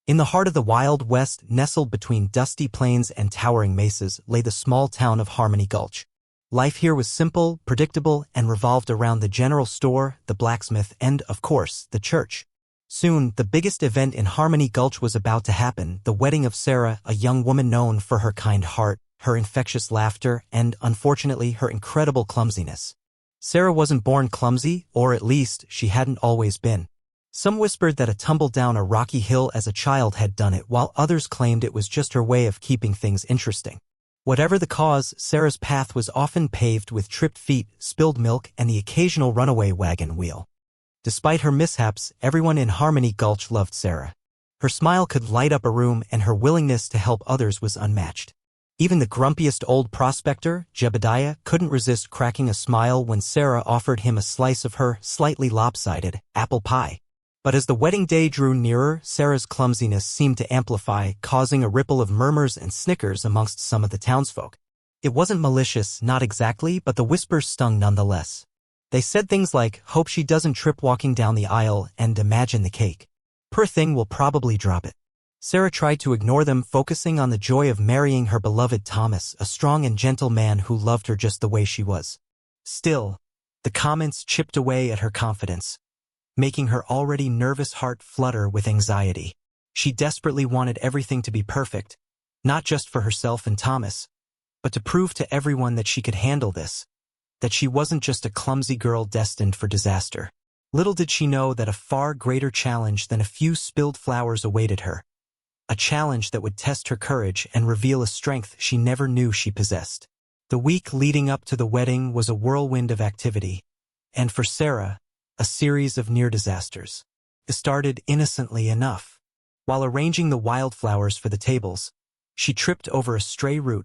In the heart of the Wild West, nestled between dusty plains and towering mesas, lay the small town of Harmony Gulch. Life here was simple, predictable, and revolved around the general store, the blacksmith, and, of course, the church. Soon, the biggest event in Harmony Gulch was about to happen, the wedding of Sarah, a young woman known for her kind heart, her infectious laughter, and, unfortunately, her incredible clumsiness. Sarah wasn't born clumsy, or at least, she hadn't always been. Some whispered that a tumble down a rocky hill as a child had done it, while others claimed it was just her way of keeping things interesting. Whatever the cause, Sarah's path was often paved with tripped feet, spilled milk, and the occasional runaway wagon wheel. Despite her mishaps, everyone in Harmony Gulch loved Sarah. Her smile could light up a room, and her willingness to help others was unmatched. Even the grumpiest old prospector, Jebediah, couldn't resist cracking a smile when Sarah offered him a slice of her slightly lopsided apple pie. But as the wedding day drew nearer, Sarah's clumsiness seemed to amplify, causing a ripple of murmurs and snickers amongst some of the townsfolk. It wasn't malicious, not exactly, but the whispers stung nonetheless. They said things like, "Hope she doesn't trip walking down the aisle," and "Imagine the cake. Poor thing will probably drop it." Sarah tried to ignore them, focusing on the joy of marrying her beloved Thomas, a strong and gentle man who loved her just the way she was. Still, the comments chipped away at her confidence, making her already nervous heart flutter with anxiety. She desperately wanted everything to be perfect, not just for herself and Thomas, but to prove to everyone that she could handle this, that she wasn't just a clumsy girl destined for disaster. Little did she know that a far greater challenge than a few spilled flowers awaited her. A challenge that would test her courage and reveal a strength she never knew she possessed. The week leading up to the wedding was a whirlwind of activity, and for Sarah, a series of near disasters. It started innocently enough. While arranging the wildflowers for the tables, she tripped over a stray root,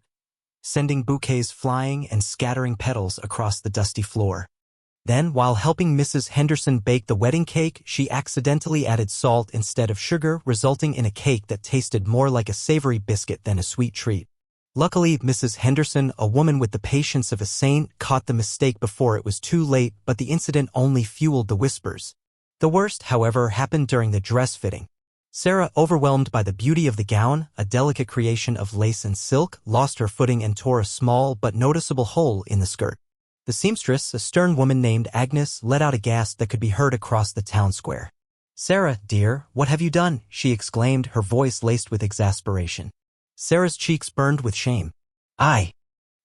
sending bouquets flying and scattering petals across the dusty floor. Then, while helping Mrs. Henderson bake the wedding cake, she accidentally added salt instead of sugar, resulting in a cake that tasted more like a savory biscuit than a sweet treat. Luckily, Mrs. Henderson, a woman with the patience of a saint, caught the mistake before it was too late, but the incident only fueled the whispers. The worst, however, happened during the dress fitting. Sarah, overwhelmed by the beauty of the gown, a delicate creation of lace and silk, lost her footing and tore a small but noticeable hole in the skirt. The seamstress, a stern woman named Agnes, let out a gasp that could be heard across the town square. "Sarah, dear, what have you done?" she exclaimed, her voice laced with exasperation. Sarah's cheeks burned with shame. I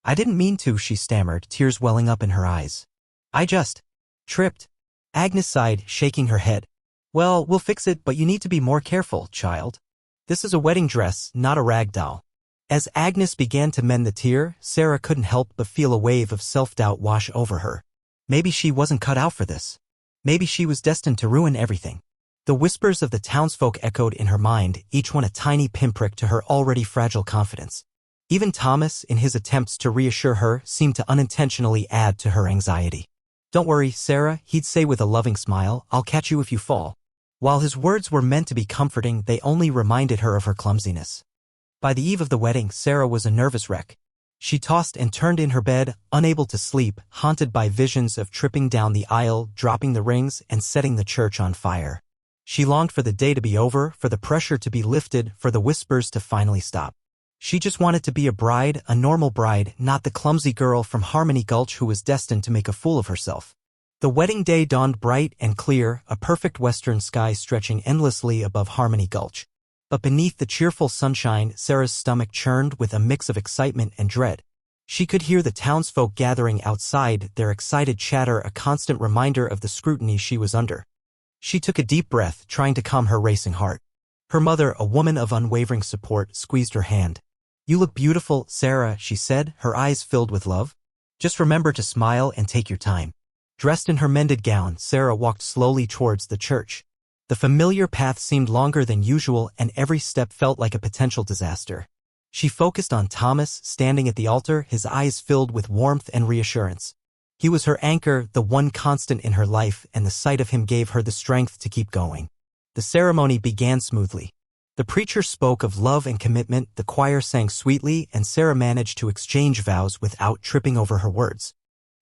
didn't mean to," she stammered, tears welling up in her eyes. "I just tripped." Agnes sighed, shaking her head. "Well, we'll fix it, but you need to be more careful, child. This is a wedding dress, not a rag doll." As Agnes began to mend the tear, Sarah couldn't help but feel a wave of self-doubt wash over her. Maybe she wasn't cut out for this. Maybe she was destined to ruin everything. The whispers of the townsfolk echoed in her mind, each one a tiny pinprick to her already fragile confidence. Even Thomas, in his attempts to reassure her, seemed to unintentionally add to her anxiety. "Don't worry, Sarah," he'd say with a loving smile, "I'll catch you if you fall." While his words were meant to be comforting, they only reminded her of her clumsiness. By the eve of the wedding, Sarah was a nervous wreck. She tossed and turned in her bed, unable to sleep, haunted by visions of tripping down the aisle, dropping the rings, and setting the church on fire. She longed for the day to be over, for the pressure to be lifted, for the whispers to finally stop. She just wanted to be a bride, a normal bride, not the clumsy girl from Harmony Gulch who was destined to make a fool of herself. The wedding day dawned bright and clear, a perfect western sky stretching endlessly above Harmony Gulch. But beneath the cheerful sunshine, Sarah's stomach churned with a mix of excitement and dread. She could hear the townsfolk gathering outside, their excited chatter a constant reminder of the scrutiny she was under. She took a deep breath, trying to calm her racing heart. Her mother, a woman of unwavering support, squeezed her hand. "You look beautiful, Sarah," she said, her eyes filled with love. "Just remember to smile and take your time." Dressed in her mended gown, Sarah walked slowly towards the church. The familiar path seemed longer than usual, and every step felt like a potential disaster. She focused on Thomas, standing at the altar, his eyes filled with warmth and reassurance. He was her anchor, the one constant in her life, and the sight of him gave her the strength to keep going. The ceremony began smoothly. The preacher spoke of love and commitment, the choir sang sweetly, and Sarah managed to exchange vows without tripping over her words.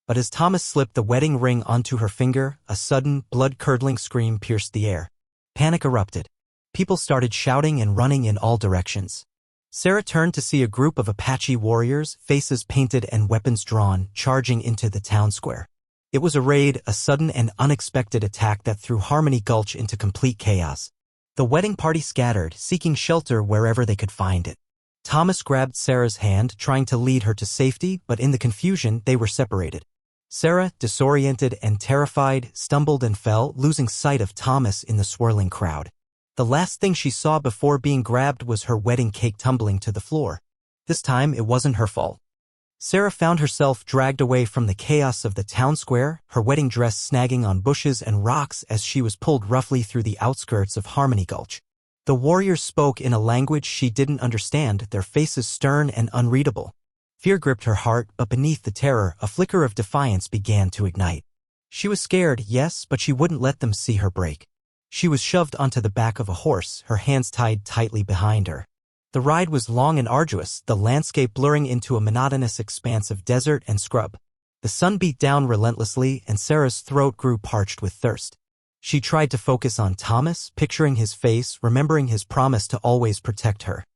But as Thomas slipped the wedding ring onto her finger, a sudden, blood-curdling scream pierced the air. Panic erupted. People started shouting and running in all directions. Sarah turned to see a group of Apache warriors, faces painted and weapons drawn, charging into the town square. It was a raid, a sudden and unexpected attack that threw Harmony Gulch into complete chaos. The wedding party scattered, seeking shelter wherever they could find it. Thomas grabbed Sarah's hand, trying to lead her to safety, but in the confusion, they were separated. Sarah, disoriented and terrified, stumbled and fell, losing sight of Thomas in the swirling crowd. The last thing she saw before being grabbed was her wedding cake tumbling to the floor. This time, it wasn't her fault. Sarah found herself dragged away from the chaos of the town square, her wedding dress snagging on bushes and rocks as she was pulled roughly through the outskirts of Harmony Gulch. The warriors spoke in a language she didn't understand, their faces stern and unreadable. Fear gripped her heart, but beneath the terror, a flicker of defiance began to ignite. She was scared, yes, but she wouldn't let them see her break. She was shoved onto the back of a horse, her hands tied tightly behind her. The ride was long and arduous, the landscape blurring into a monotonous expanse of desert and scrub. The sun beat down relentlessly, and Sarah's throat grew parched with thirst. She tried to focus on Thomas, picturing his face, remembering his promise to always protect her.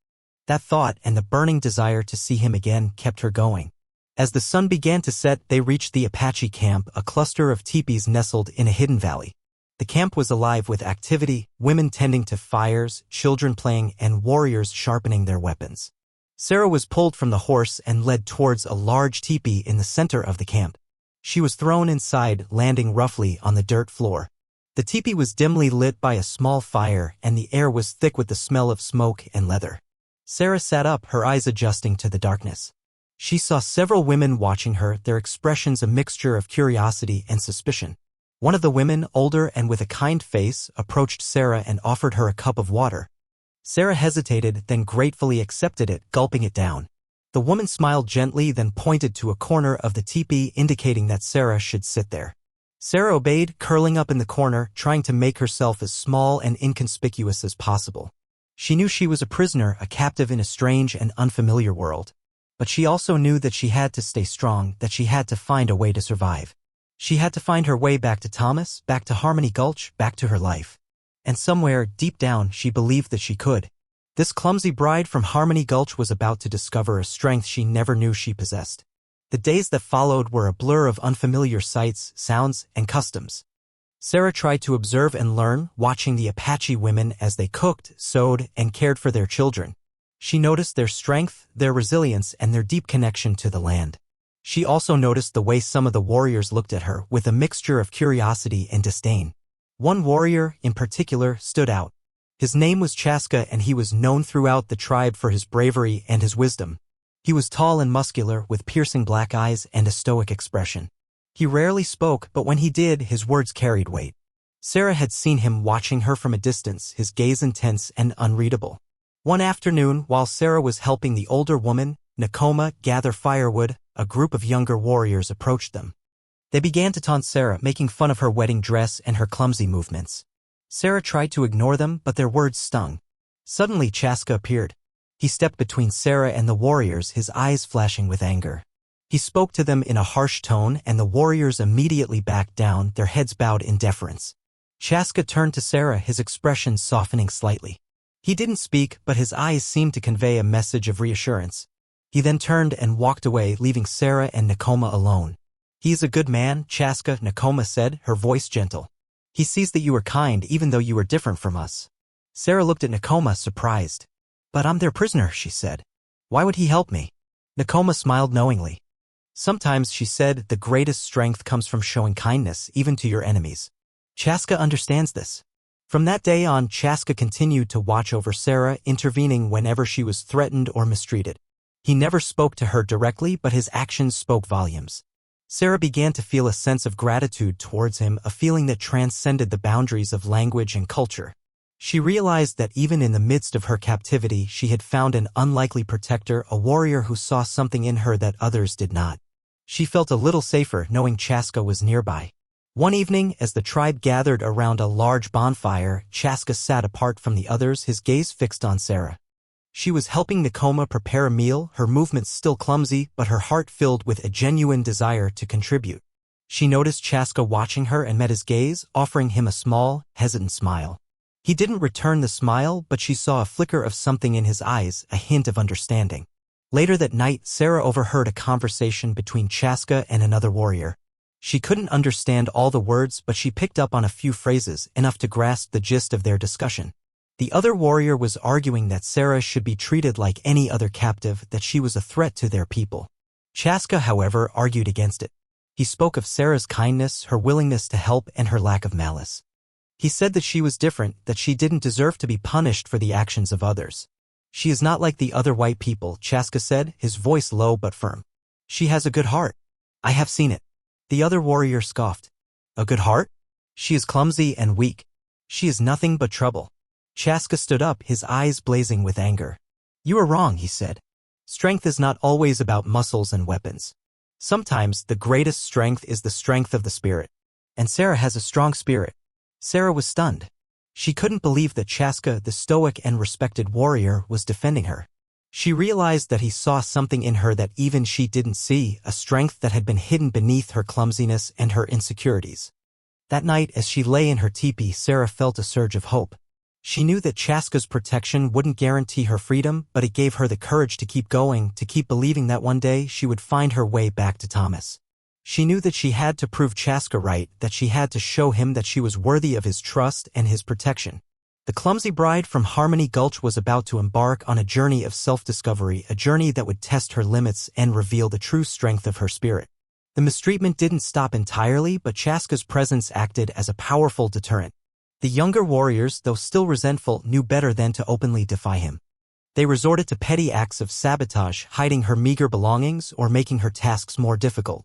That thought and the burning desire to see him again kept her going. As the sun began to set, they reached the Apache camp, a cluster of teepees nestled in a hidden valley. The camp was alive with activity, women tending to fires, children playing, and warriors sharpening their weapons. Sarah was pulled from the horse and led towards a large teepee in the center of the camp. She was thrown inside, landing roughly on the dirt floor. The teepee was dimly lit by a small fire, and the air was thick with the smell of smoke and leather. Sarah sat up, her eyes adjusting to the darkness. She saw several women watching her, their expressions a mixture of curiosity and suspicion. One of the women, older and with a kind face, approached Sarah and offered her a cup of water. Sarah hesitated, then gratefully accepted it, gulping it down. The woman smiled gently, then pointed to a corner of the teepee, indicating that Sarah should sit there. Sarah obeyed, curling up in the corner, trying to make herself as small and inconspicuous as possible. She knew she was a prisoner, a captive in a strange and unfamiliar world. But she also knew that she had to stay strong, that she had to find a way to survive. She had to find her way back to Thomas, back to Harmony Gulch, back to her life. And somewhere, deep down, she believed that she could. This clumsy bride from Harmony Gulch was about to discover a strength she never knew she possessed. The days that followed were a blur of unfamiliar sights, sounds, and customs. Sarah tried to observe and learn, watching the Apache women as they cooked, sewed, and cared for their children. She noticed their strength, their resilience, and their deep connection to the land. She also noticed the way some of the warriors looked at her, with a mixture of curiosity and disdain. One warrior, in particular, stood out. His name was Chaska, and he was known throughout the tribe for his bravery and his wisdom. He was tall and muscular, with piercing black eyes and a stoic expression. He rarely spoke, but when he did, his words carried weight. Sarah had seen him watching her from a distance, his gaze intense and unreadable. One afternoon, while Sarah was helping the older woman, Nakoma, gather firewood, a group of younger warriors approached them. They began to taunt Sarah, making fun of her wedding dress and her clumsy movements. Sarah tried to ignore them, but their words stung. Suddenly Chaska appeared. He stepped between Sarah and the warriors, his eyes flashing with anger. He spoke to them in a harsh tone, and the warriors immediately backed down, their heads bowed in deference. Chaska turned to Sarah, his expression softening slightly. He didn't speak, but his eyes seemed to convey a message of reassurance. He then turned and walked away, leaving Sarah and Nakoma alone. "He is a good man," Chaska, Nakoma said, her voice gentle. "He sees that you are kind even though you are different from us." Sarah looked at Nakoma, surprised. "But I'm their prisoner," she said. "Why would he help me?" Nakoma smiled knowingly. "Sometimes," she said, "the greatest strength comes from showing kindness, even to your enemies." Chaska understands this. From that day on, Chaska continued to watch over Sarah, intervening whenever she was threatened or mistreated. He never spoke to her directly, but his actions spoke volumes. Sarah began to feel a sense of gratitude towards him, a feeling that transcended the boundaries of language and culture. She realized that even in the midst of her captivity, she had found an unlikely protector, a warrior who saw something in her that others did not. She felt a little safer knowing Chaska was nearby. One evening, as the tribe gathered around a large bonfire, Chaska sat apart from the others, his gaze fixed on Sarah. She was helping Nakoma prepare a meal, her movements still clumsy, but her heart filled with a genuine desire to contribute. She noticed Chaska watching her and met his gaze, offering him a small, hesitant smile. He didn't return the smile, but she saw a flicker of something in his eyes, a hint of understanding. Later that night, Sarah overheard a conversation between Chaska and another warrior. She couldn't understand all the words, but she picked up on a few phrases, enough to grasp the gist of their discussion. The other warrior was arguing that Sarah should be treated like any other captive, that she was a threat to their people. Chaska, however, argued against it. He spoke of Sarah's kindness, her willingness to help, and her lack of malice. He said that she was different, that she didn't deserve to be punished for the actions of others. She is not like the other white people, Chaska said, his voice low but firm. She has a good heart. I have seen it. The other warrior scoffed. A good heart? She is clumsy and weak. She is nothing but trouble. Chaska stood up, his eyes blazing with anger. You are wrong, he said. Strength is not always about muscles and weapons. Sometimes the greatest strength is the strength of the spirit. And Sarah has a strong spirit. Sarah was stunned. She couldn't believe that Chaska, the stoic and respected warrior, was defending her. She realized that he saw something in her that even she didn't see, a strength that had been hidden beneath her clumsiness and her insecurities. That night, as she lay in her teepee, Sarah felt a surge of hope. She knew that Chaska's protection wouldn't guarantee her freedom, but it gave her the courage to keep going, to keep believing that one day she would find her way back to Thomas. She knew that she had to prove Chaska right, that she had to show him that she was worthy of his trust and his protection. The clumsy bride from Harmony Gulch was about to embark on a journey of self-discovery, a journey that would test her limits and reveal the true strength of her spirit. The mistreatment didn't stop entirely, but Chaska's presence acted as a powerful deterrent. The younger warriors, though still resentful, knew better than to openly defy him. They resorted to petty acts of sabotage, hiding her meager belongings or making her tasks more difficult.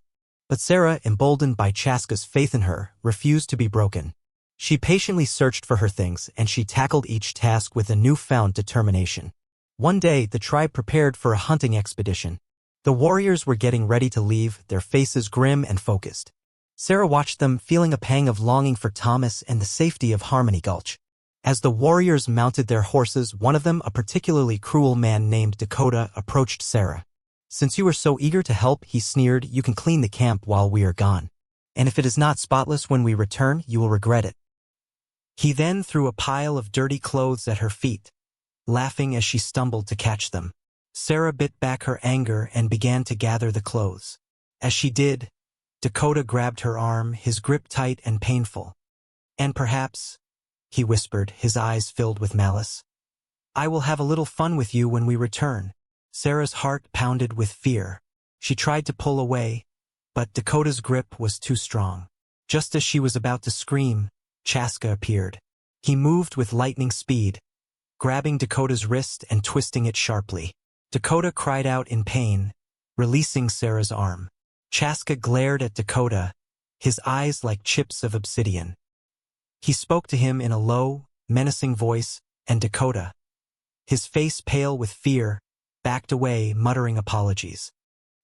But Sarah, emboldened by Chaska's faith in her, refused to be broken. She patiently searched for her things, and she tackled each task with a newfound determination. One day, the tribe prepared for a hunting expedition. The warriors were getting ready to leave, their faces grim and focused. Sarah watched them, feeling a pang of longing for Thomas and the safety of Harmony Gulch. As the warriors mounted their horses, one of them, a particularly cruel man named Dakota, approached Sarah. Since you are so eager to help, he sneered, you can clean the camp while we are gone. And if it is not spotless when we return, you will regret it. He then threw a pile of dirty clothes at her feet, laughing as she stumbled to catch them. Sarah bit back her anger and began to gather the clothes. As she did, Dakota grabbed her arm, his grip tight and painful. And perhaps, he whispered, his eyes filled with malice, I will have a little fun with you when we return. Sarah's heart pounded with fear. She tried to pull away, but Dakota's grip was too strong. Just as she was about to scream, Chaska appeared. He moved with lightning speed, grabbing Dakota's wrist and twisting it sharply. Dakota cried out in pain, releasing Sarah's arm. Chaska glared at Dakota, his eyes like chips of obsidian. He spoke to him in a low, menacing voice, and Dakota, his face pale with fear, backed away, muttering apologies.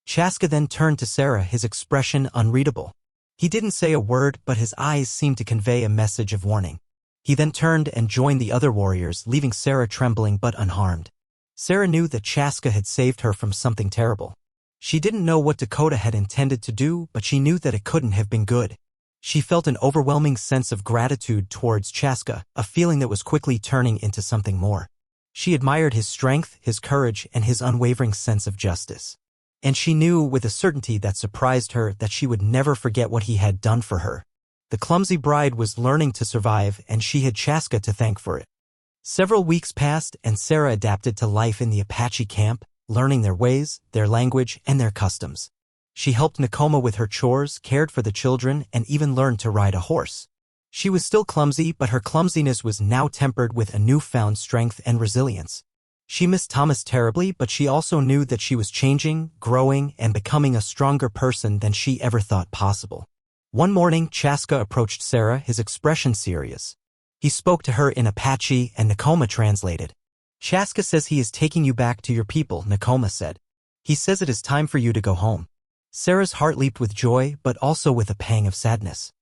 Chaska then turned to Sarah, his expression unreadable. He didn't say a word, but his eyes seemed to convey a message of warning. He then turned and joined the other warriors, leaving Sarah trembling but unharmed. Sarah knew that Chaska had saved her from something terrible. She didn't know what Dakota had intended to do, but she knew that it couldn't have been good. She felt an overwhelming sense of gratitude towards Chaska, a feeling that was quickly turning into something more. She admired his strength, his courage, and his unwavering sense of justice. And she knew with a certainty that surprised her that she would never forget what he had done for her. The clumsy bride was learning to survive, and she had Chaska to thank for it. Several weeks passed, and Sarah adapted to life in the Apache camp, learning their ways, their language, and their customs. She helped Nakoma with her chores, cared for the children, and even learned to ride a horse. She was still clumsy, but her clumsiness was now tempered with a newfound strength and resilience. She missed Thomas terribly, but she also knew that she was changing, growing, and becoming a stronger person than she ever thought possible. One morning, Chaska approached Sarah, his expression serious. He spoke to her in Apache, and Nakoma translated. Chaska says he is taking you back to your people, Nakoma said. He says it is time for you to go home. Sarah's heart leaped with joy, but also with a pang of sadness.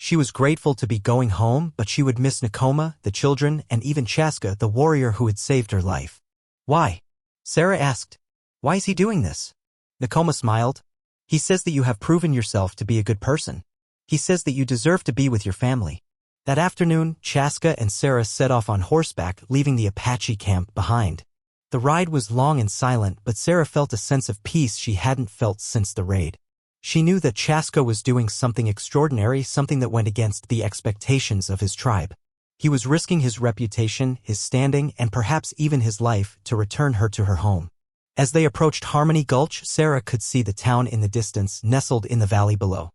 She was grateful to be going home, but she would miss Nakoma, the children, and even Chaska, the warrior who had saved her life. Why? Sarah asked. Why is he doing this? Nakoma smiled. He says that you have proven yourself to be a good person. He says that you deserve to be with your family. That afternoon, Chaska and Sarah set off on horseback, leaving the Apache camp behind. The ride was long and silent, but Sarah felt a sense of peace she hadn't felt since the raid. She knew that Chaska was doing something extraordinary, something that went against the expectations of his tribe. He was risking his reputation, his standing, and perhaps even his life to return her to her home. As they approached Harmony Gulch, Sarah could see the town in the distance, nestled in the valley below.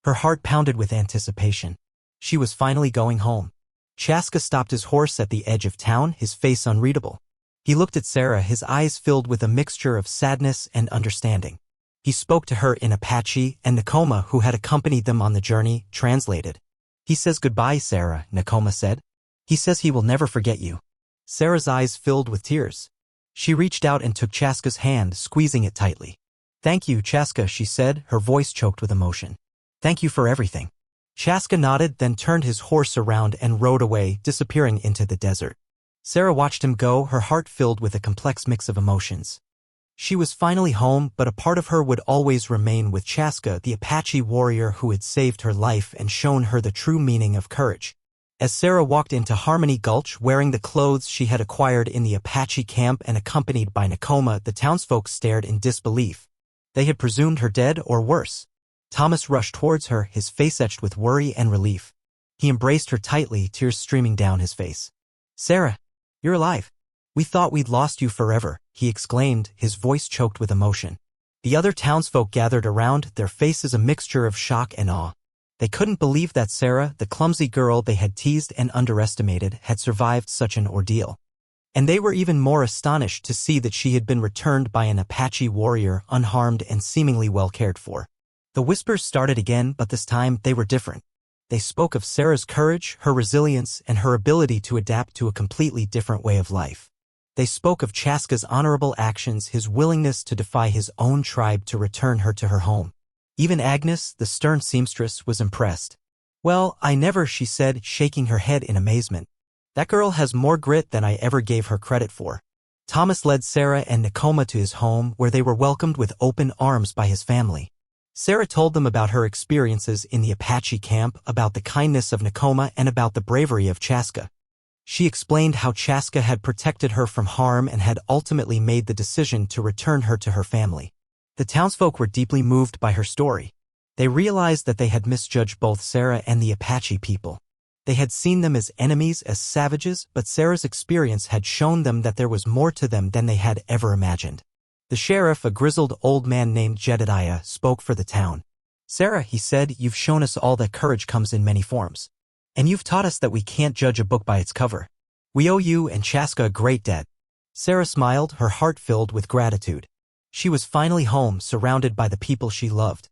Her heart pounded with anticipation. She was finally going home. Chaska stopped his horse at the edge of town, his face unreadable. He looked at Sarah, his eyes filled with a mixture of sadness and understanding. He spoke to her in Apache, and Nakoma, who had accompanied them on the journey, translated. "He says goodbye, Sarah," Nakoma said. "He says he will never forget you." Sarah's eyes filled with tears. She reached out and took Chaska's hand, squeezing it tightly. "Thank you, Chaska," she said, her voice choked with emotion. "Thank you for everything." Chaska nodded, then turned his horse around and rode away, disappearing into the desert. Sarah watched him go, her heart filled with a complex mix of emotions. She was finally home, but a part of her would always remain with Chaska, the Apache warrior who had saved her life and shown her the true meaning of courage. As Sarah walked into Harmony Gulch wearing the clothes she had acquired in the Apache camp and accompanied by Nakoma, the townsfolk stared in disbelief. They had presumed her dead, or worse. Thomas rushed towards her, his face etched with worry and relief. He embraced her tightly, tears streaming down his face. "Sarah, you're alive. We thought we'd lost you forever," he exclaimed, his voice choked with emotion. The other townsfolk gathered around, their faces a mixture of shock and awe. They couldn't believe that Sarah, the clumsy girl they had teased and underestimated, had survived such an ordeal. And they were even more astonished to see that she had been returned by an Apache warrior, unharmed and seemingly well cared for. The whispers started again, but this time they were different. They spoke of Sarah's courage, her resilience, and her ability to adapt to a completely different way of life. They spoke of Chaska's honorable actions, his willingness to defy his own tribe to return her to her home. Even Agnes, the stern seamstress, was impressed. "Well, I never," she said, shaking her head in amazement. "That girl has more grit than I ever gave her credit for." Thomas led Sarah and Nakoma to his home, where they were welcomed with open arms by his family. Sarah told them about her experiences in the Apache camp, about the kindness of Nakoma, and about the bravery of Chaska. She explained how Chaska had protected her from harm and had ultimately made the decision to return her to her family. The townsfolk were deeply moved by her story. They realized that they had misjudged both Sarah and the Apache people. They had seen them as enemies, as savages, but Sarah's experience had shown them that there was more to them than they had ever imagined. The sheriff, a grizzled old man named Jedediah, spoke for the town. "Sarah," he said, "you've shown us all that courage comes in many forms. And you've taught us that we can't judge a book by its cover. We owe you and Chaska a great debt." Sarah smiled, her heart filled with gratitude. She was finally home, surrounded by the people she loved.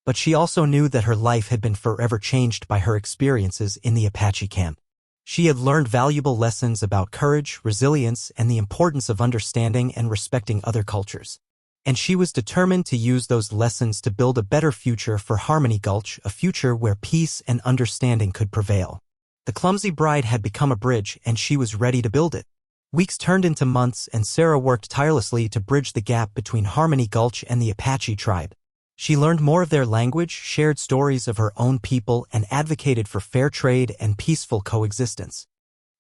But she also knew that her life had been forever changed by her experiences in the Apache camp. She had learned valuable lessons about courage, resilience, and the importance of understanding and respecting other cultures. And she was determined to use those lessons to build a better future for Harmony Gulch, a future where peace and understanding could prevail. The clumsy bride had become a bridge, and she was ready to build it. Weeks turned into months, and Sarah worked tirelessly to bridge the gap between Harmony Gulch and the Apache tribe. She learned more of their language, shared stories of her own people, and advocated for fair trade and peaceful coexistence.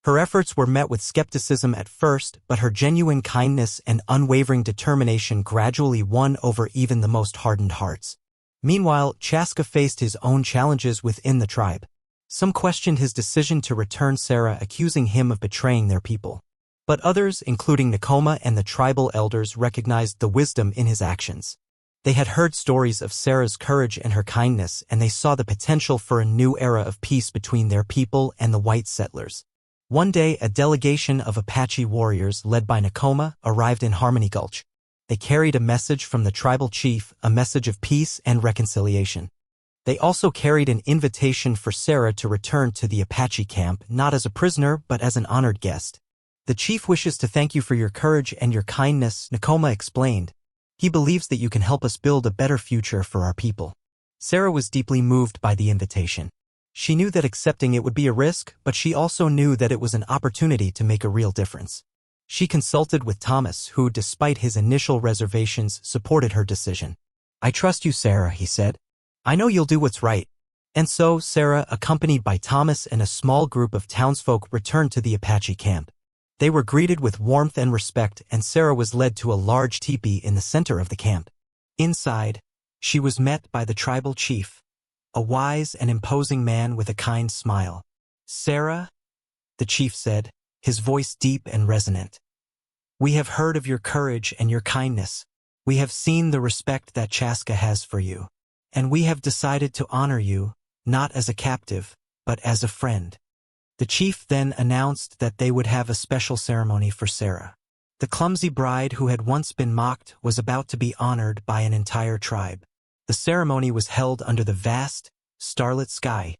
Her efforts were met with skepticism at first, but her genuine kindness and unwavering determination gradually won over even the most hardened hearts. Meanwhile, Chaska faced his own challenges within the tribe. Some questioned his decision to return Sarah, accusing him of betraying their people. But others, including Nakoma and the tribal elders, recognized the wisdom in his actions. They had heard stories of Sarah's courage and her kindness, and they saw the potential for a new era of peace between their people and the white settlers. One day, a delegation of Apache warriors, led by Nakoma, arrived in Harmony Gulch. They carried a message from the tribal chief, a message of peace and reconciliation. They also carried an invitation for Sarah to return to the Apache camp, not as a prisoner, but as an honored guest. "The chief wishes to thank you for your courage and your kindness," Nakoma explained. "He believes that you can help us build a better future for our people." Sarah was deeply moved by the invitation. She knew that accepting it would be a risk, but she also knew that it was an opportunity to make a real difference. She consulted with Thomas, who, despite his initial reservations, supported her decision. "I trust you, Sarah," he said. "I know you'll do what's right." And so, Sarah, accompanied by Thomas and a small group of townsfolk, returned to the Apache camp. They were greeted with warmth and respect, and Sarah was led to a large teepee in the center of the camp. Inside, she was met by the tribal chief, a wise and imposing man with a kind smile. "Sarah," the chief said, his voice deep and resonant, "we have heard of your courage and your kindness. We have seen the respect that Chaska has for you, and we have decided to honor you, not as a captive, but as a friend." The chief then announced that they would have a special ceremony for Sarah. The clumsy bride who had once been mocked was about to be honored by an entire tribe. The ceremony was held under the vast, starlit sky,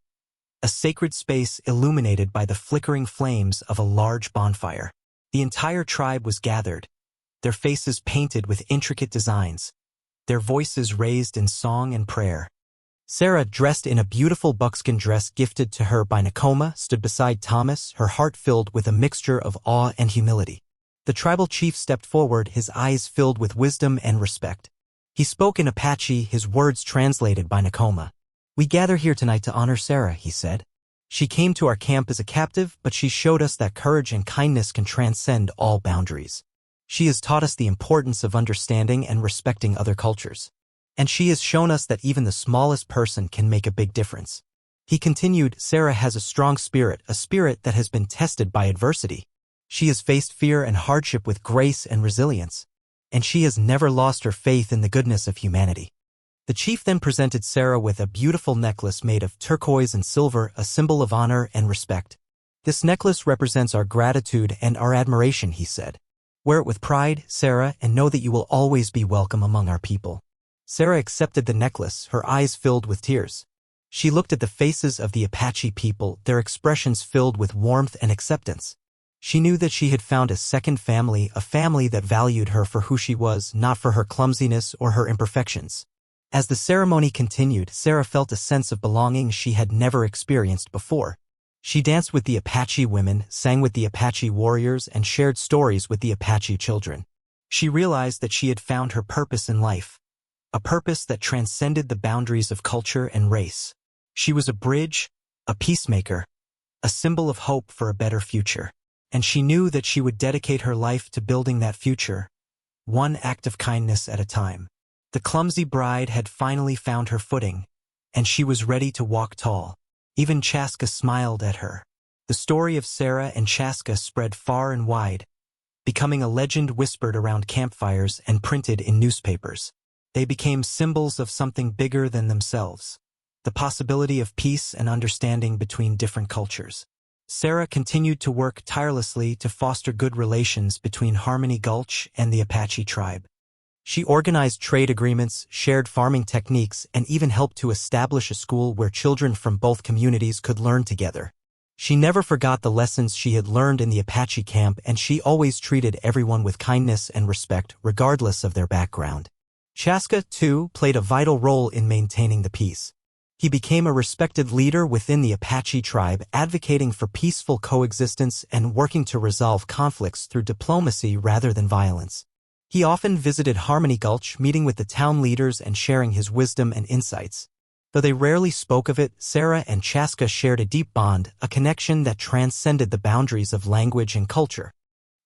a sacred space illuminated by the flickering flames of a large bonfire. The entire tribe was gathered, their faces painted with intricate designs, their voices raised in song and prayer. Sarah, dressed in a beautiful buckskin dress gifted to her by Nakoma, stood beside Thomas, her heart filled with a mixture of awe and humility. The tribal chief stepped forward, his eyes filled with wisdom and respect. He spoke in Apache, his words translated by Nakoma. "We gather here tonight to honor Sarah," he said. "She came to our camp as a captive, but she showed us that courage and kindness can transcend all boundaries. She has taught us the importance of understanding and respecting other cultures. And she has shown us that even the smallest person can make a big difference." He continued, "Sarah has a strong spirit, a spirit that has been tested by adversity. She has faced fear and hardship with grace and resilience, and she has never lost her faith in the goodness of humanity." The chief then presented Sarah with a beautiful necklace made of turquoise and silver, a symbol of honor and respect. "This necklace represents our gratitude and our admiration," he said. "Wear it with pride, Sarah, and know that you will always be welcome among our people." Sarah accepted the necklace, her eyes filled with tears. She looked at the faces of the Apache people, their expressions filled with warmth and acceptance. She knew that she had found a second family, a family that valued her for who she was, not for her clumsiness or her imperfections. As the ceremony continued, Sarah felt a sense of belonging she had never experienced before. She danced with the Apache women, sang with the Apache warriors, and shared stories with the Apache children. She realized that she had found her purpose in life, a purpose that transcended the boundaries of culture and race. She was a bridge, a peacemaker, a symbol of hope for a better future. And she knew that she would dedicate her life to building that future, one act of kindness at a time. The clumsy bride had finally found her footing, and she was ready to walk tall. Even Chaska smiled at her. The story of Sarah and Chaska spread far and wide, becoming a legend whispered around campfires and printed in newspapers. They became symbols of something bigger than themselves, the possibility of peace and understanding between different cultures. Sarah continued to work tirelessly to foster good relations between Harmony Gulch and the Apache tribe. She organized trade agreements, shared farming techniques, and even helped to establish a school where children from both communities could learn together. She never forgot the lessons she had learned in the Apache camp, and she always treated everyone with kindness and respect, regardless of their background. Chaska, too, played a vital role in maintaining the peace. He became a respected leader within the Apache tribe, advocating for peaceful coexistence and working to resolve conflicts through diplomacy rather than violence. He often visited Harmony Gulch, meeting with the town leaders and sharing his wisdom and insights. Though they rarely spoke of it, Sarah and Chaska shared a deep bond, a connection that transcended the boundaries of language and culture.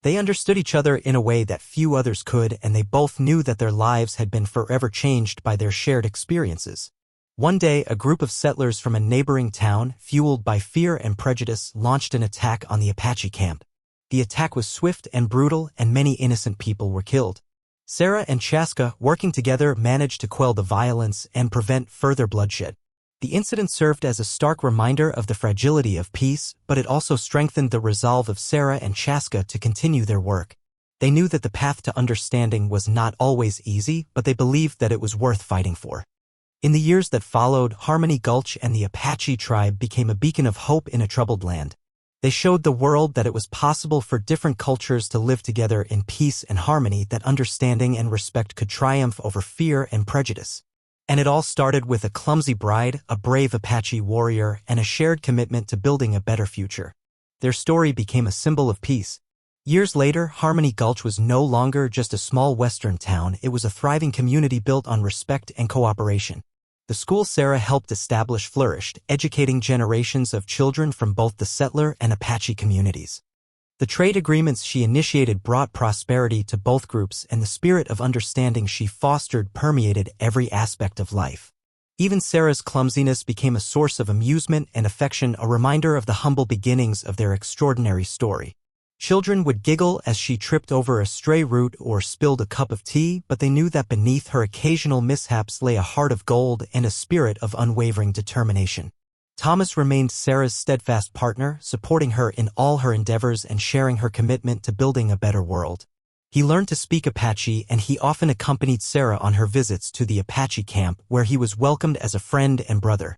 They understood each other in a way that few others could, and they both knew that their lives had been forever changed by their shared experiences. One day, a group of settlers from a neighboring town, fueled by fear and prejudice, launched an attack on the Apache camp. The attack was swift and brutal, and many innocent people were killed. Sarah and Chaska, working together, managed to quell the violence and prevent further bloodshed. The incident served as a stark reminder of the fragility of peace, but it also strengthened the resolve of Sarah and Chaska to continue their work. They knew that the path to understanding was not always easy, but they believed that it was worth fighting for. In the years that followed, Harmony Gulch and the Apache tribe became a beacon of hope in a troubled land. They showed the world that it was possible for different cultures to live together in peace and harmony, that understanding and respect could triumph over fear and prejudice. And it all started with a clumsy bride, a brave Apache warrior, and a shared commitment to building a better future. Their story became a symbol of peace. Years later, Harmony Gulch was no longer just a small western town, it was a thriving community built on respect and cooperation. The school Sarah helped establish flourished, educating generations of children from both the settler and Apache communities. The trade agreements she initiated brought prosperity to both groups, and the spirit of understanding she fostered permeated every aspect of life. Even Sarah's clumsiness became a source of amusement and affection, a reminder of the humble beginnings of their extraordinary story. Children would giggle as she tripped over a stray root or spilled a cup of tea, but they knew that beneath her occasional mishaps lay a heart of gold and a spirit of unwavering determination. Thomas remained Sarah's steadfast partner, supporting her in all her endeavors and sharing her commitment to building a better world. He learned to speak Apache, and he often accompanied Sarah on her visits to the Apache camp, where he was welcomed as a friend and brother.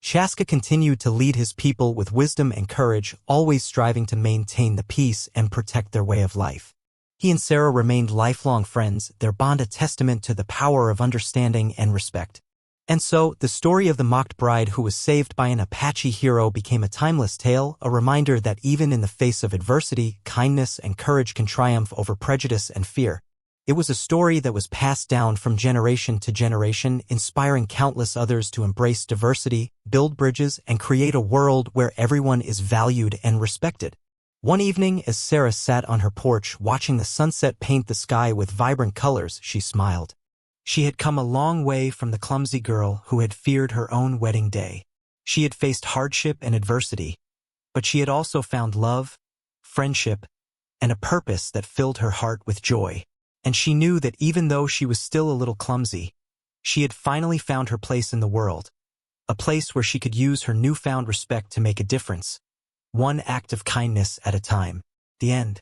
Shaska continued to lead his people with wisdom and courage, always striving to maintain the peace and protect their way of life. He and Sarah remained lifelong friends, their bond a testament to the power of understanding and respect. And so, the story of the mocked bride who was saved by an Apache hero became a timeless tale, a reminder that even in the face of adversity, kindness and courage can triumph over prejudice and fear. It was a story that was passed down from generation to generation, inspiring countless others to embrace diversity, build bridges, and create a world where everyone is valued and respected. One evening, as Sarah sat on her porch watching the sunset paint the sky with vibrant colors, she smiled. She had come a long way from the clumsy girl who had feared her own wedding day. She had faced hardship and adversity, but she had also found love, friendship, and a purpose that filled her heart with joy. And she knew that even though she was still a little clumsy, she had finally found her place in the world, a place where she could use her newfound respect to make a difference, one act of kindness at a time. The end.